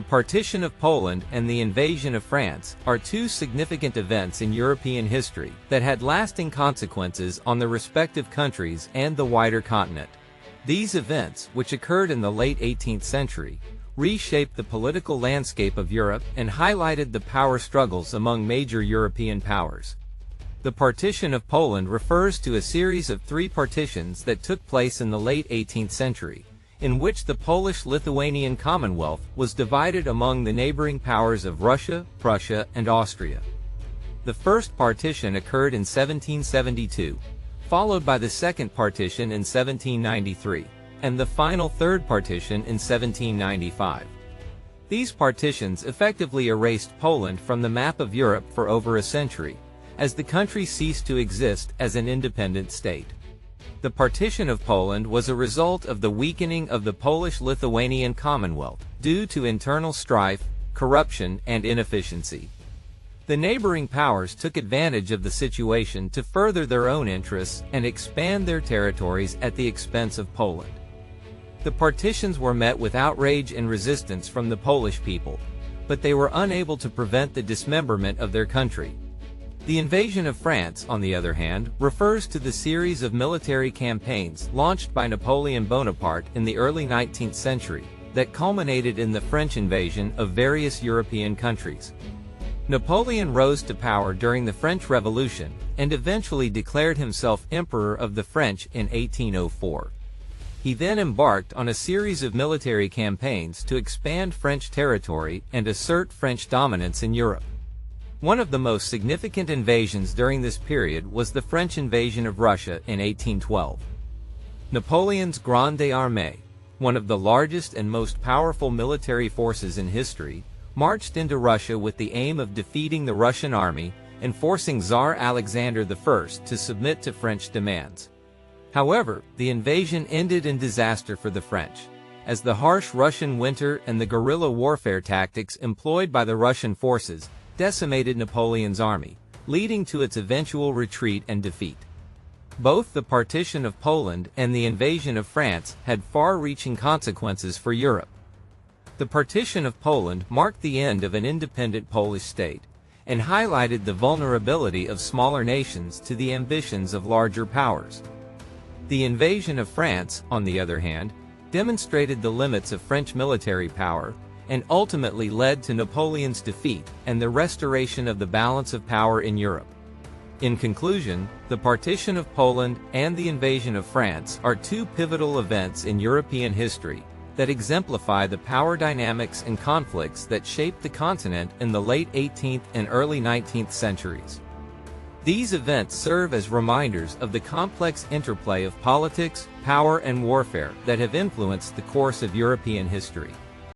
The Partition of Poland and the invasion of France are two significant events in European history that had lasting consequences on the respective countries and the wider continent. These events, which occurred in the late 18th century, reshaped the political landscape of Europe and highlighted the power struggles among major European powers. The Partition of Poland refers to a series of three partitions that took place in the late 18th century, in which the Polish-Lithuanian Commonwealth was divided among the neighboring powers of Russia, Prussia, and Austria. The first partition occurred in 1772, followed by the second partition in 1793, and the final third partition in 1795. These partitions effectively erased Poland from the map of Europe for over a century, as the country ceased to exist as an independent state. The Partition of Poland was a result of the weakening of the Polish-Lithuanian Commonwealth due to internal strife, corruption, and inefficiency. The neighboring powers took advantage of the situation to further their own interests and expand their territories at the expense of Poland. The partitions were met with outrage and resistance from the Polish people, but they were unable to prevent the dismemberment of their country. The invasion of France, on the other hand, refers to the series of military campaigns launched by Napoleon Bonaparte in the early 19th century that culminated in the French invasion of various European countries. Napoleon rose to power during the French Revolution and eventually declared himself Emperor of the French in 1804. He then embarked on a series of military campaigns to expand French territory and assert French dominance in Europe. One of the most significant invasions during this period was the French invasion of Russia in 1812. Napoleon's Grande Armée, one of the largest and most powerful military forces in history, marched into Russia with the aim of defeating the Russian army and forcing Tsar Alexander I to submit to French demands. However, the invasion ended in disaster for the French, as the harsh Russian winter and the guerrilla warfare tactics employed by the Russian forces decimated Napoleon's army, leading to its eventual retreat and defeat. Both the Partition of Poland and the invasion of France had far-reaching consequences for Europe. The Partition of Poland marked the end of an independent Polish state, and highlighted the vulnerability of smaller nations to the ambitions of larger powers. The invasion of France, on the other hand, demonstrated the limits of French military power, and ultimately led to Napoleon's defeat and the restoration of the balance of power in Europe. In conclusion, the Partition of Poland and the invasion of France are two pivotal events in European history that exemplify the power dynamics and conflicts that shaped the continent in the late 18th and early 19th centuries. These events serve as reminders of the complex interplay of politics, power, and warfare that have influenced the course of European history.